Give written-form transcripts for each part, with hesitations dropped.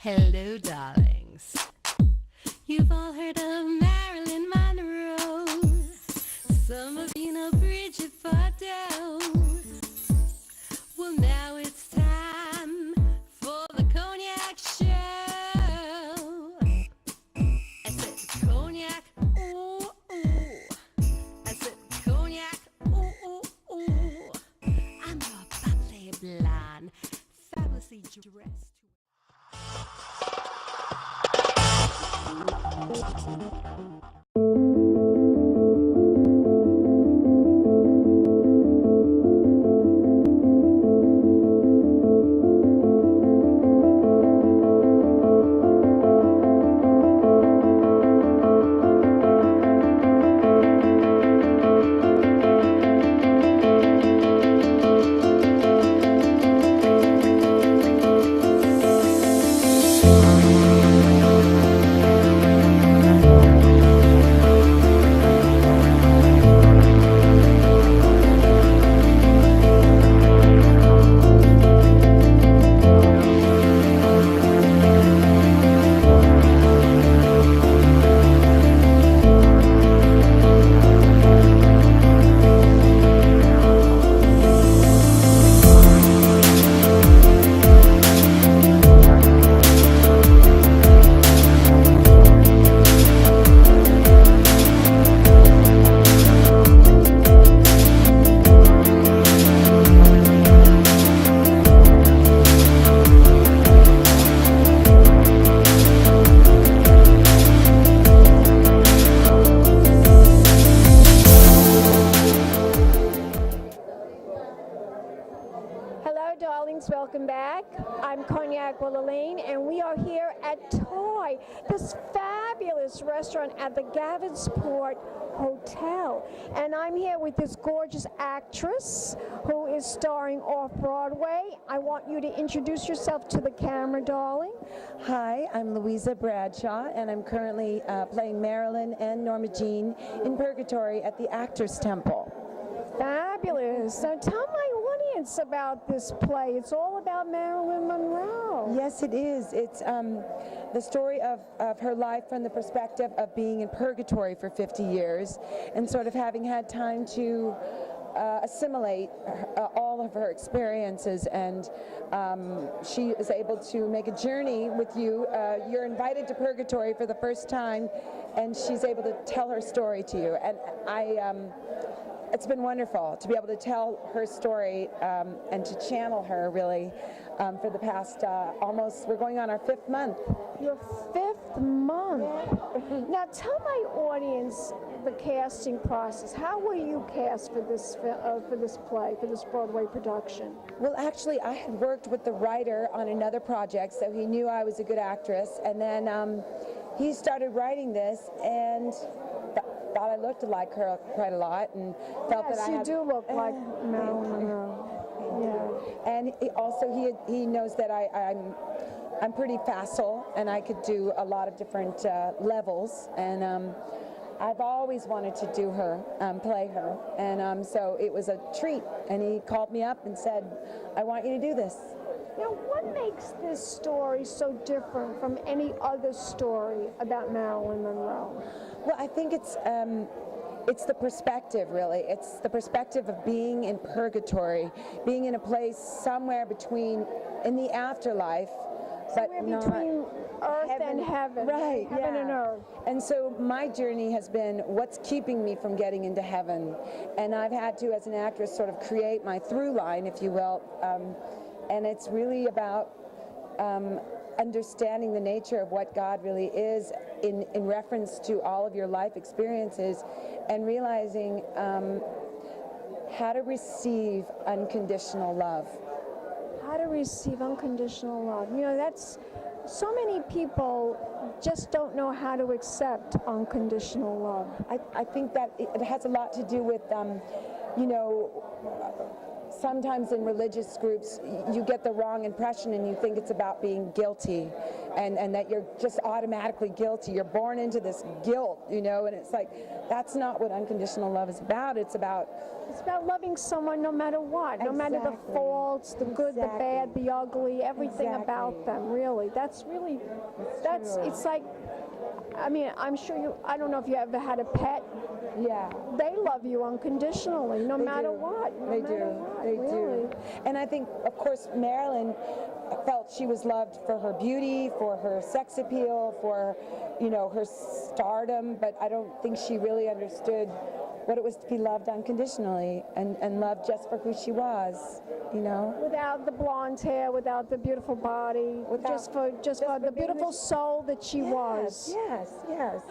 Hello, darlings. You've all heard of Marilyn Monroe. Some of you know Bridget Bardot. Well, now it's time for the Cognac Show. I said Cognac, ooh, ooh. I said Cognac, ooh, ooh, ooh. I'm your bubbly blonde, fabulously dressed. Welcome back. I'm Cognac Wellerlane, and we are here at Toy, this fabulous restaurant at the Gavinsport Hotel. And I'm here with this gorgeous actress who is starring off-Broadway. I want you to introduce yourself to the camera, darling. Hi, I'm Louisa Bradshaw, and I'm currently playing Marilyn and Norma Jean in Purgatory at the Actors Temple. Fabulous. So tell my audience about this play. It's all about Marilyn Monroe. Yes, it is. It's the story of her life from the perspective of being in purgatory for 50 years and sort of having had time to assimilate all of her experiences, and she is able to make a journey with you. You're invited to purgatory for the first time, and she's able to tell her story to you. And it's been wonderful to be able to tell her story and to channel her, really, for the past almost, we're going on our 5th month. Your 5th month. Now tell my audience the casting process. How were you cast for this play, for this Broadway production? Well, actually, I had worked with the writer on another project, so he knew I was a good actress, and then he started writing this and thought I looked like her quite a lot, and felt that I you do look like Marilyn Monroe. Yeah. And he knows that I'm pretty facile, and I could do a lot of different levels, and I've always wanted to do her, play her, and so it was a treat. And he called me up and said, "I want you to do this." Now, what makes this story so different from any other story about Marilyn Monroe? Well, I think it's the perspective, really. It's the perspective of being in purgatory, being in a place somewhere between, in the afterlife, but not between earth and heaven. Right, heaven and earth. And so my journey has been what's keeping me from getting into heaven. And I've had to, as an actress, sort of create my through line, if you will. And it's really about understanding the nature of what God really is in reference to all of your life experiences, and realizing how to receive unconditional love. How to receive unconditional love. You know, that's, so many people just don't know how to accept unconditional love. I think that it has a lot to do with, you know, sometimes in religious groups you get the wrong impression and you think it's about being guilty and that you're just automatically guilty. You're born into this guilt, you know, and it's like, that's not what unconditional love is about. It's about loving someone no matter what, no matter the faults, the good, the bad, the ugly, everything about them, really. It's like, I mean, I'm sure I don't know if you ever had a pet. Yeah. They love you unconditionally, no matter what. They do. And I think, of course, Marilyn felt she was loved for her beauty, for her sex appeal, for, you know, her stardom, but I don't think she really understood what it was to be loved unconditionally and loved just for who she was, you know. Without the blonde hair, without the beautiful body, just for the beautiful soul that she was. Yes.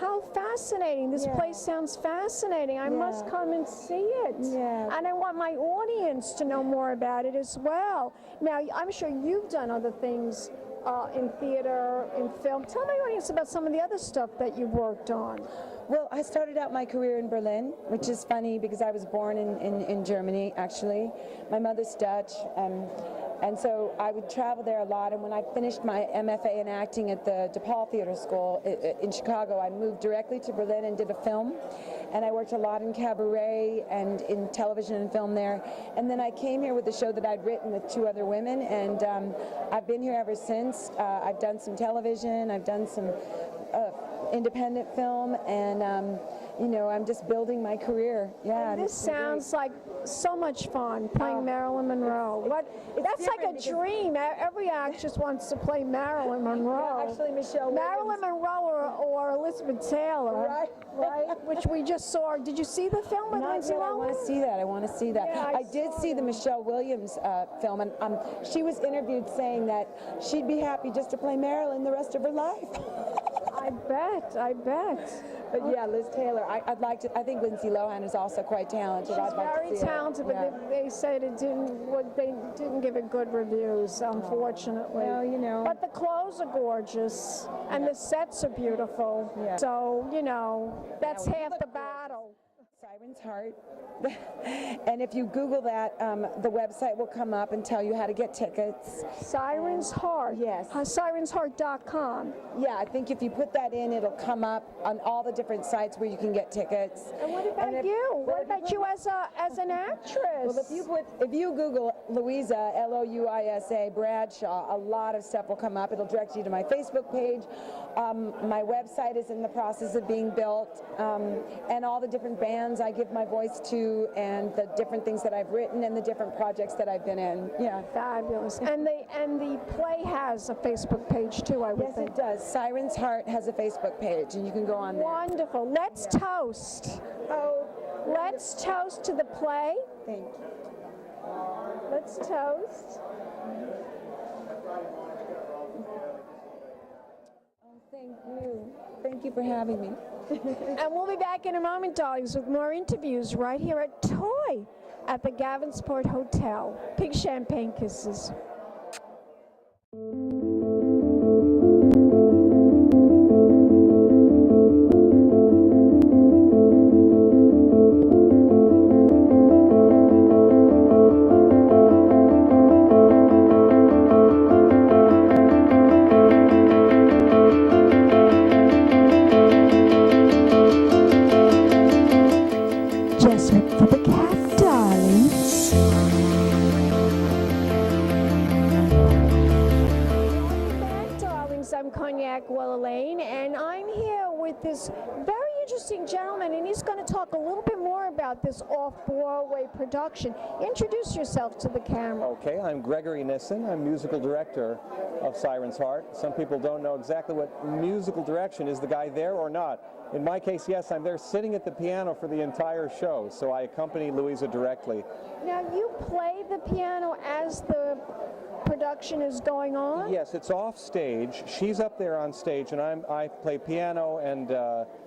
How fascinating. This place sounds fascinating. I must come and see it. Yeah. And I want my audience to know more about it as well. Now, I'm sure you've done other things in theater, in film. Tell my audience about some of the other stuff that you've worked on. Well, I started out my career in Berlin, which is funny because I was born in Germany, actually. My mother's Dutch, and so I would travel there a lot. And when I finished my MFA in acting at the DePaul Theater School in Chicago, I moved directly to Berlin and did a film. And I worked a lot in cabaret and in television and film there. And then I came here with a show that I'd written with 2 other women, and I've been here ever since. I've done some television, I've done some independent film, and you know, I'm just building my career. Yeah. And this sounds like so much fun, playing Marilyn Monroe. That's like a dream. Every actress wants to play Marilyn Monroe. Yeah, actually, Marilyn Monroe or Elizabeth Taylor. Right. Which we just saw. Did you see the film with Lindsay Lohan? I want to see that. I want to see that. Yeah, I did see the Michelle Williams film, and she was interviewed saying that she'd be happy just to play Marilyn the rest of her life. I bet. But yeah, Liz Taylor. I'd like to. I think Lindsay Lohan is also quite talented. She's very talented, but they said they didn't give it good reviews, unfortunately. Well, you know. But the clothes are gorgeous, and the sets are beautiful. Yeah. So, you know, that's half the battle. Siren's Heart. And if you Google that, the website will come up and tell you how to get tickets. Siren's Heart? Yes. Sirensheart.com. Yeah, I think if you put that in, it'll come up on all the different sites where you can get tickets. And what about you? What about you as an actress? Well, if you Google Louisa, Louisa Bradshaw, a lot of stuff will come up. It'll direct you to my Facebook page. My website is in the process of being built, and all the different bands I give my voice to, and the different things that I've written, and the different projects that I've been in. Yeah, fabulous. And the play has a Facebook page too, I would think. Yes, it does. Siren's Heart has a Facebook page, and you can go on there. Wonderful. Let's toast. Let's toast to the play. Thank you. Let's toast. Thank you. Thank you for having me. And we'll be back in a moment, darlings, with more interviews right here at Toy at the Gavinsport Hotel. Big champagne kisses. Wellerlane, and I'm here with this very interesting gentleman, and he's going to talk a little bit more about this off-Broadway production. Introduce yourself to the camera. Okay, I'm Gregory Nissen. I'm musical director of Siren's Heart. Some people don't know exactly what musical direction is, the guy there or not. In my case, yes, I'm there sitting at the piano for the entire show, so I accompany Louisa directly. Now, you play the piano as the production is going on? Yes, it's off stage. She's up there on stage, and I play piano and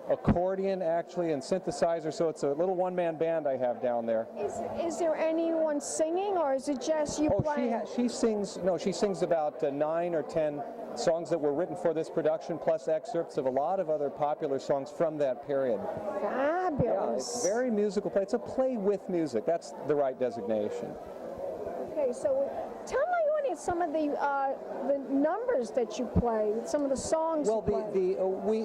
accordion, actually, and synthesizer, so it's a little one-man band I have down there. Is there anyone singing, or is it just you playing? She sings about 9 or 10 songs that were written for this production, plus excerpts of a lot of other popular songs from that period. Fabulous. Yeah, it's very musical play. It's a play with music. That's the right designation. Okay, so tell my audience some of the numbers that you play, some of the songs Well, you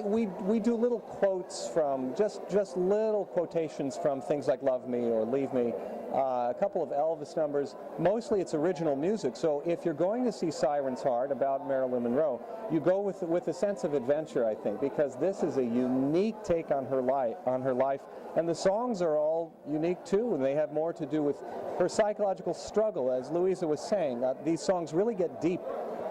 play. we do little quotes from just little quotations from things like "Love Me" or "Leave Me." A couple of Elvis numbers. Mostly it's original music. So if you're going to see Siren's Heart about Marilyn Monroe, you go with a sense of adventure, I think, because this is a unique take on her life, and the songs are all unique too, and they have more to do with her psychological struggle. As Louisa was saying, these songs really get deep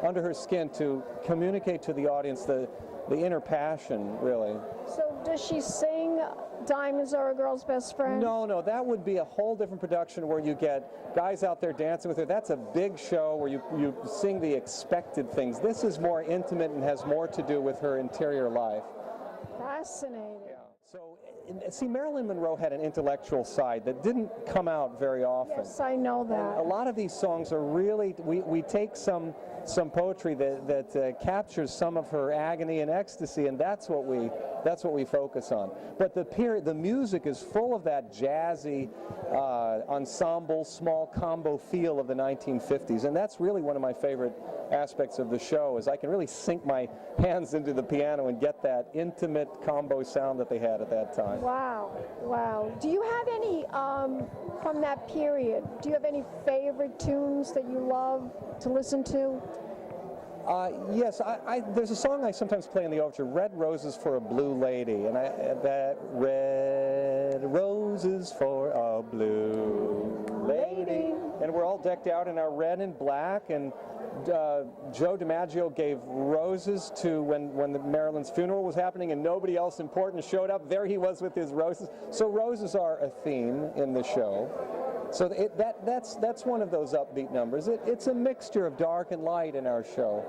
under her skin to communicate to the audience the inner passion, really. So does she sing Diamonds Are a Girl's Best Friend? No, that would be a whole different production where you get guys out there dancing with her. That's a big show where you sing the expected things. This is more intimate and has more to do with her interior life. Fascinating. Yeah. So, see, Marilyn Monroe had an intellectual side that didn't come out very often. Yes, I know And that. a lot of these songs are really, we take some poetry that captures some of her agony and ecstasy, and that's what we focus on. But the music is full of that jazzy ensemble, small combo feel of the 1950s, and that's really one of my favorite aspects of the show, is I can really sink my hands into the piano and get that intimate combo sound that they had at that time. Wow, wow. Do you have any, from that period, do you have any favorite tunes that you love to listen to? Yes, there's a song I sometimes play in the overture, Red Roses for a Blue Lady, and that Red Roses for a Blue Lady. And we're all decked out in our red and black, and Joe DiMaggio gave roses to when Marilyn's funeral was happening and nobody else important showed up. There he was with his roses. So roses are a theme in the show. So that's one of those upbeat numbers. It's a mixture of dark and light in our show.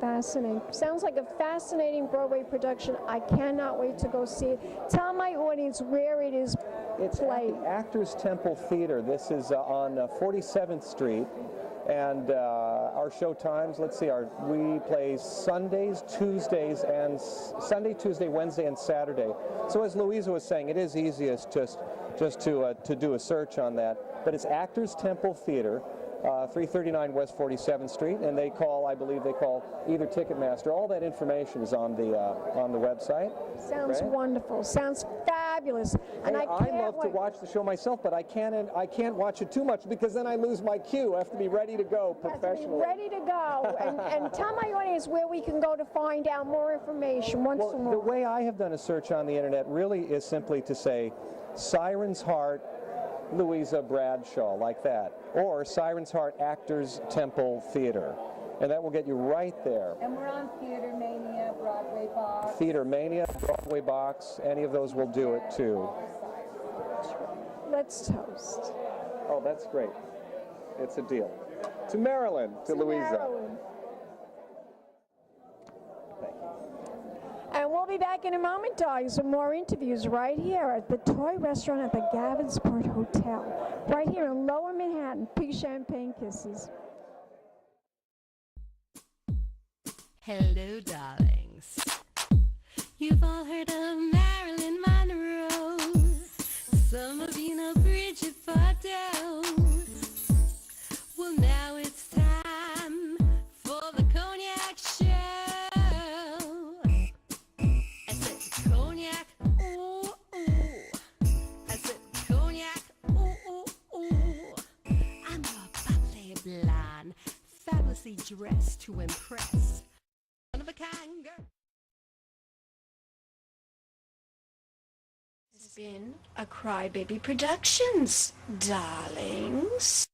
Fascinating. Sounds like a fascinating Broadway production. I cannot wait to go see it. Tell my audience where it is It's played. at the Actors Temple Theater. This is on 47th Street. And our show times, let's see, we play Sunday, Tuesday, Wednesday, and Saturday. So as Louisa was saying, it is easiest just to do a search on that. But it's Actors Temple Theater, 339 West 47th Street, and I believe they call either Ticketmaster. All that information is on the website. Sounds wonderful. Sounds fabulous. And Hey, I can't love to wait. watch the show myself, but I can't watch it too much because then I lose my cue. I have to be ready to go Have to be professionally. ready to go. And tell my audience where we can go to find out more information once Well, more. the way I have done a search on the internet really is simply to say Siren's Heart, Louisa Bradshaw, like that, or Siren's Heart Actors Temple Theater, and that will get you right there. And we're on Theater Mania, Broadway Box. Theater Mania, Broadway Box, any of those will do it too. Let's toast. Oh, that's great. It's a deal. To Marilyn, to Louisa. Marilyn. And we'll be back in a moment, dogs, with more interviews right here at the Toy Restaurant at the Gavinsport Hotel, right here in Lower Manhattan. Big champagne kisses. Hello, darlings. You've all heard of Marilyn Monroe. Some of you know Bridget Bardot. Well, now it's time for the Cognac show. I said cognac, ooh, ooh. I said cognac, ooh, ooh, ooh. I'm a bubbly blonde, fabulously dressed to impress. One of a kind girl. This has been a Crybaby Productions, darlings.